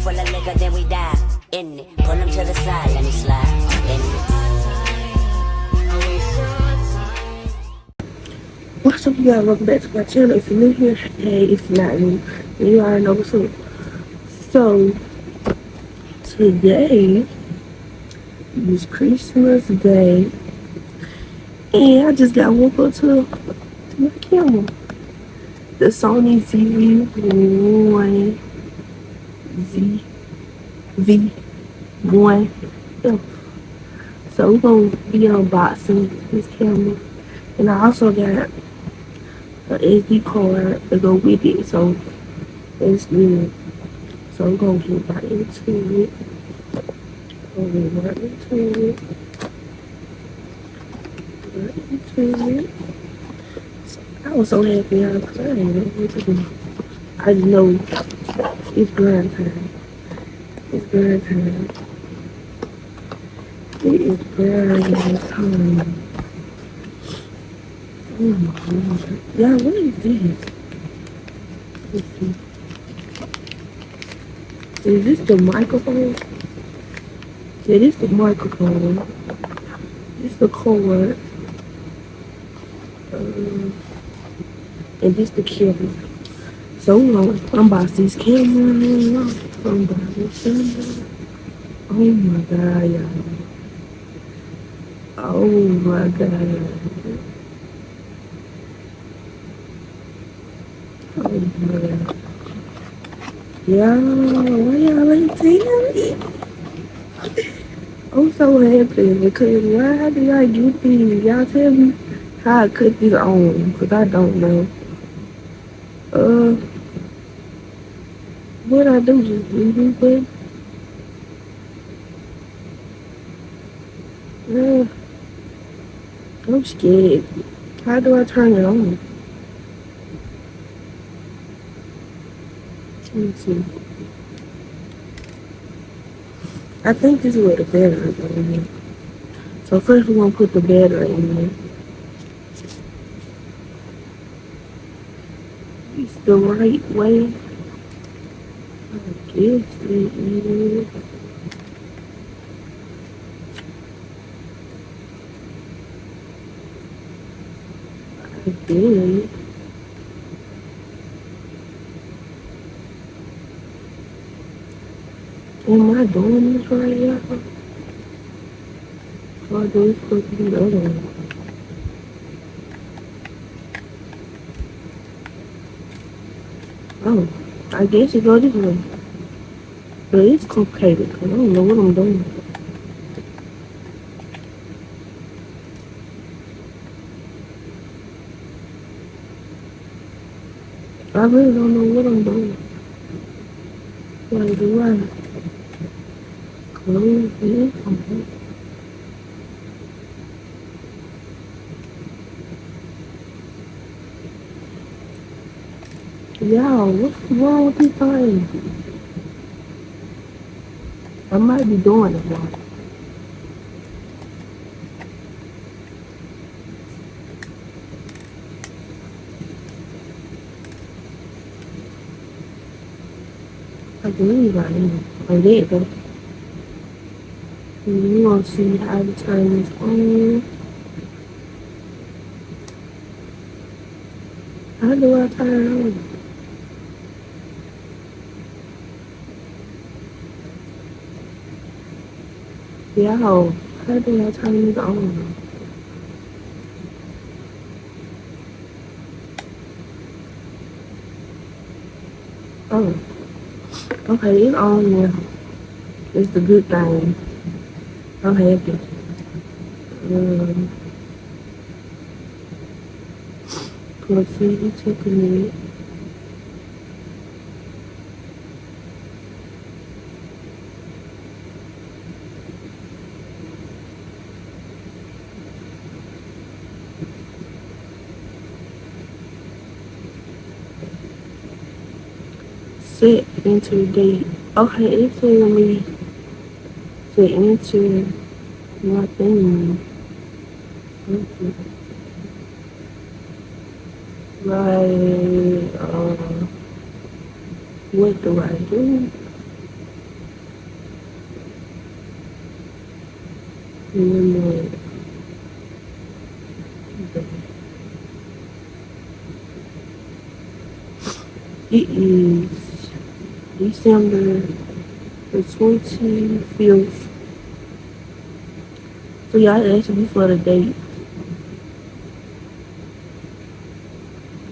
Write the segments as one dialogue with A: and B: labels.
A: full of liquor, then we dive in it. Pull him to the side, let me slide in it.
B: What's up, you guys? Welcome back to my channel. If you're new here, hey, if you're not new, then you already know what's up. So, today is Christmas Day, and I just got woke up to my camera. The Sony ZV-1F. So, we're going to be unboxing this camera. And I also got an SD card to go with it, so it's good. So I'm gonna get right into it. I was so happy because I didn't know what to do. I just know it's grind time. It's grind time. It is grind time. Oh my God. Yeah, what is this? Let's see. Is this the microphone? Yeah, this the microphone. This the cord. And this the camera. So we're gonna unbox this camera. Unbox this camera. Oh my God, y'all. Oh my God. Oh my God. Y'all, why y'all ain't telling me? I'm so happy because why did I get these? Y'all tell me how I cut this on, because I don't know. What I do, just do this button? I'm scared. How do I turn it on? Let me see. I think this is where the battery goes in. So first we're gonna put the battery in there. It's the right way. I guess it is. I did. Am I doing this right, y'all? Or do we supposed to be the other one? Oh, I guess it goes this way. But it's complicated because I don't know what I'm doing. I really don't know what I'm doing. Like, do I close this? Y'all, what's wrong with this thing? I might be doing it wrong. I believe I am. Oh, there you go. And we're going to see how to turn this on. How do I turn it on? Yo, how do I turn it on? Oh, okay, it's on now. It's the good thing. I'm happy. Proceed to commit. Set enter date. Okay, it's telling me to enter my thing. Okay. Right, what do I do? And then, it is December the 25th. So y'all asked me for the date.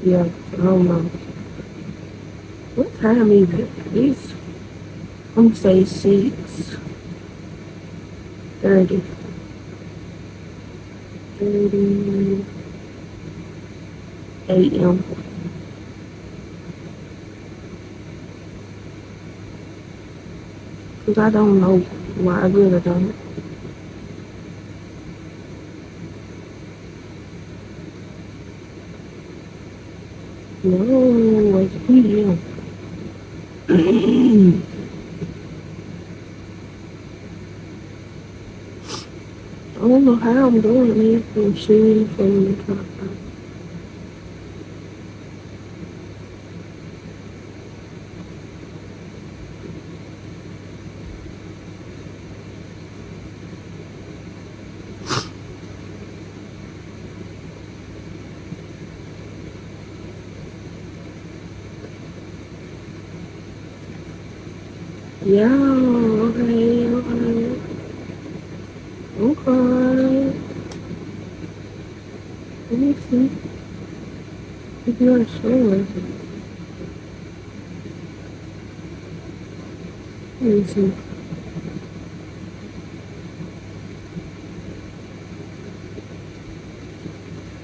B: Yeah, so I don't know. What time is it? It's, I'm gonna say 6:30. 30 a.m. Because I don't know why I really don't. No, it's PM. I don't know how I'm doing it from shooting from the top. Yeah, okay, okay. Okay. Let me see if you're sure. Let me see.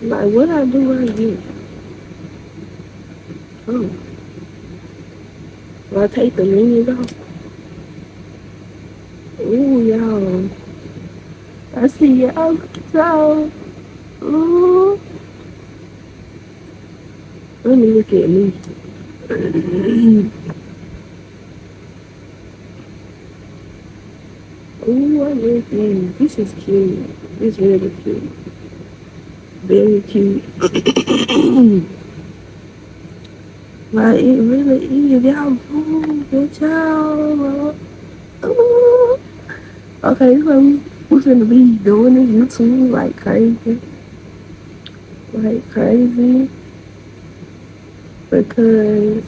B: Like, what I do right here? Oh, do I take the leaves off? Ooh, y'all. I see y'all. So, ooh. Let me look at me. Ooh, I love this. This is cute. This really cute. Very cute. Like, it really is. Y'all, ooh, good job. Ooh. Okay, so we're gonna be doing this YouTube like crazy. Like crazy. Because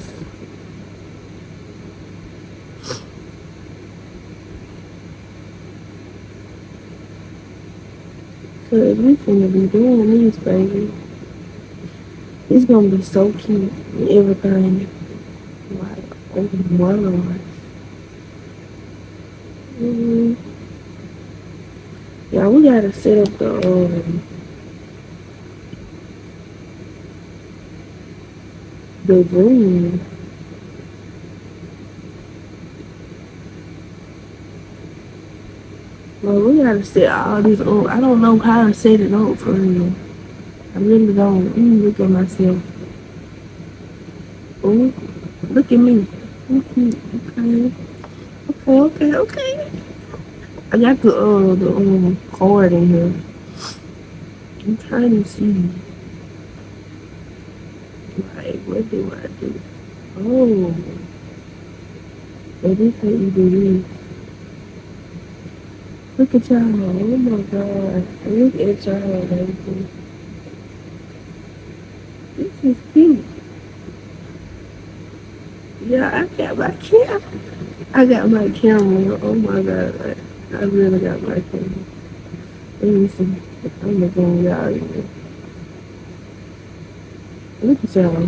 B: we finna be doing this, baby. It's gonna be so cute and everything. Like, oh my lord. Mm-hmm. Yeah, we gotta set up the room. Well, we gotta set all this up. I don't know how to set it up for real. I really don't. Let me look at myself. Oh, look at me. Okay, okay, okay, okay. I got the cord in here. I'm trying to see. Like, what do I do? Oh, that is how you do this. Look at y'all. Oh my god. Look at y'all, baby. This is cute. Yeah, I got my camera. I got my camera. Oh my god. I really got my camera. Let me see. I'm gonna zoom y'all in. Look at y'all.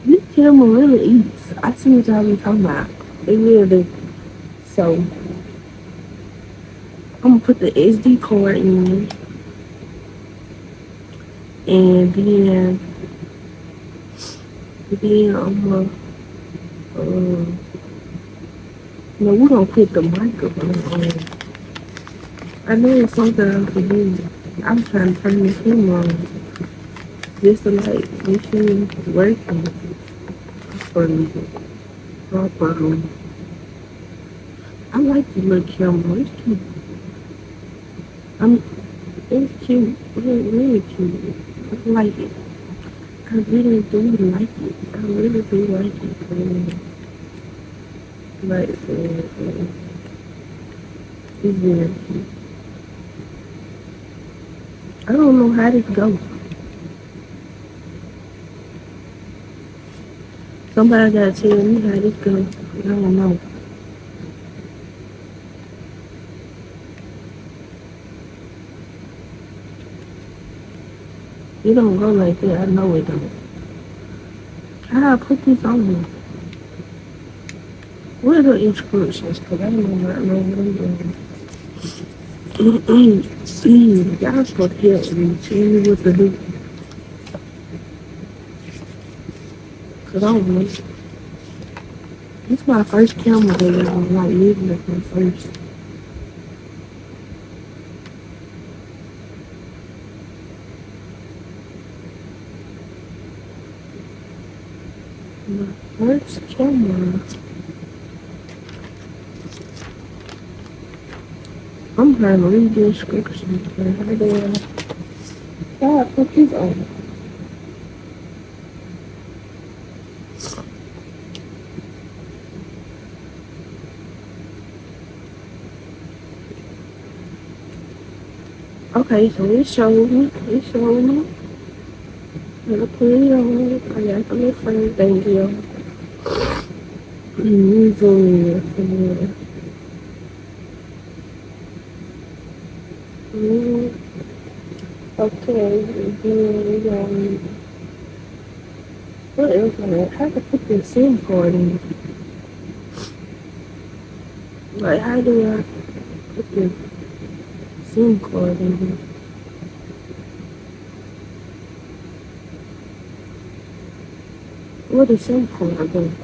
B: This camera really eats. I see what y'all be talking about. It really do. So, I'm gonna put the SD card in. And then I'm gonna, no, we're gonna put the microphone on. I know it's something I can do. I'm trying to turn the camera on. Just to like make sure it's working properly. Properly. I like the little camera. It's cute. It's cute. Really, really cute. I like it. I really do like it. I really do like it. Like, it's very cute. I don't know how this go. Somebody gotta tell me how this go. I don't know. It don't go like that. I know it don't. How I put this on here? What are the instructions? Because I don't know what I'm doing. Y'all supposed to help me. Tell me what to do. Because I don't know. This is my first camera that I'm like living with my first. My first camera. I'm trying to read the instructions. How I put this on? Okay, so it showed me. I put it on. I got some friends. Thank you. Okay, what else on it? How to put the SIM card in? Like, how do I put the SIM card in? What is SIM card then?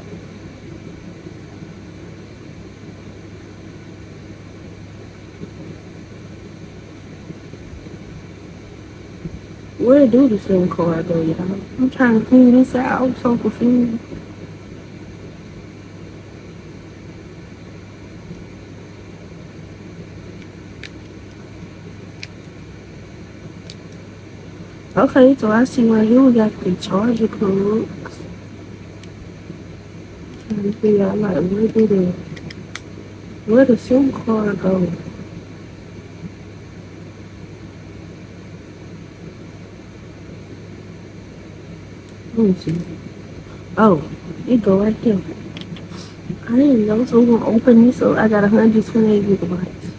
B: Where do the SIM card go, y'all? I'm trying to figure this out. I'm so confused. Okay, so I see right here we got the charger plugs. Trying to figure out like where the SIM card go? Let me see. Oh, it go right here. I didn't know, so we're gonna open this up. I got 128 gigabytes.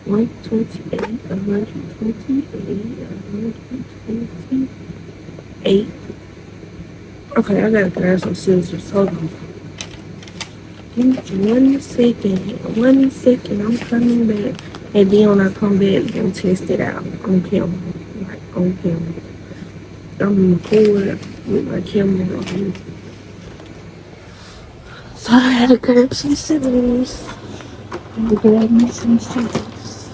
B: 128, 128. Okay, I gotta grab some scissors. Hold on. Give me 1 second. I'm coming back. And then when I come back, we're gonna test it out on camera. Like on camera. I'm recording with my camera on. So I had to grab some scissors. Grab me some scissors.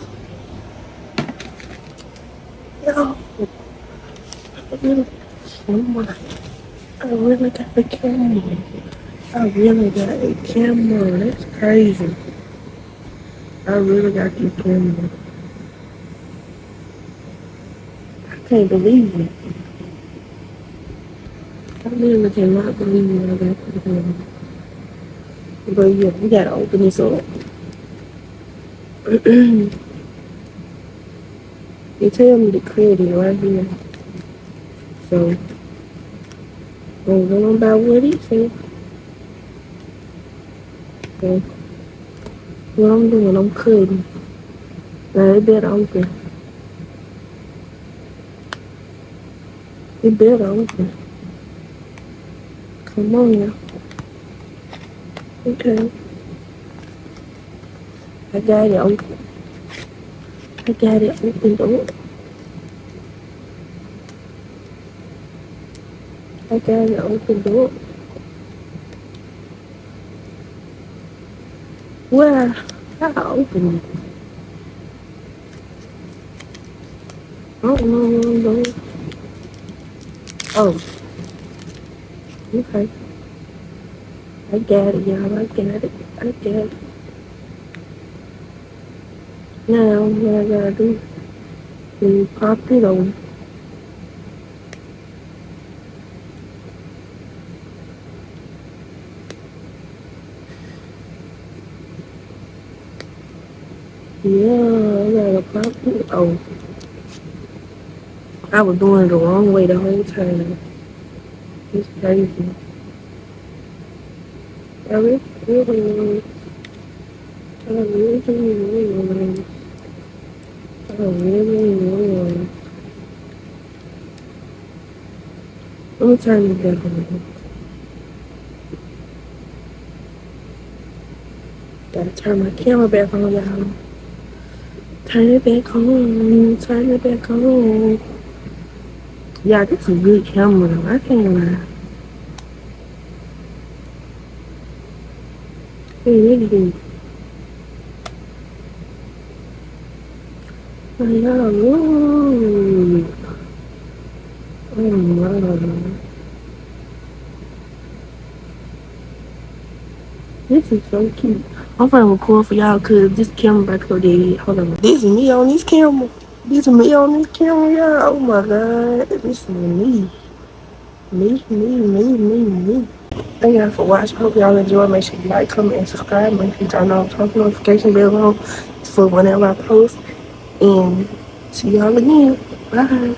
B: Yo, I really got a camera. That's crazy. I really got this camera. I can't believe it. I really cannot believe it. I got this camera. But yeah, we gotta open this up. They tell me the credit right here. So, I'm going about what it said. So, what I'm doing, I'm cutting. Now, it better open. It better open. Come on now. Okay. I got it open. I got it opened up. I got it opened up. Where? How I open it? I don't know where I'm going. Oh. Okay. I got it, y'all. I got it. Now, what I gotta do is pop it on. Yeah, I gotta pop it on. I was doing it the wrong way the whole time. It's crazy. I really, I really, I really. Let me turn this back on. Gotta turn my camera back on, y'all. Turn it back on. Turn it back on. Yeah, this is a good camera. I can't lie. It really good. Oh, no. This is so cute. I'm finna record for y'all because this camera back up there. Hold on. This is me on this camera. This is me on this camera, y'all. Oh my god. This is me. Me. Thank y'all for watching. Hope y'all enjoy. Make sure you like, comment, and subscribe. Make sure you turn on the post notification bell on for whenever I post. And see y'all again. Bye.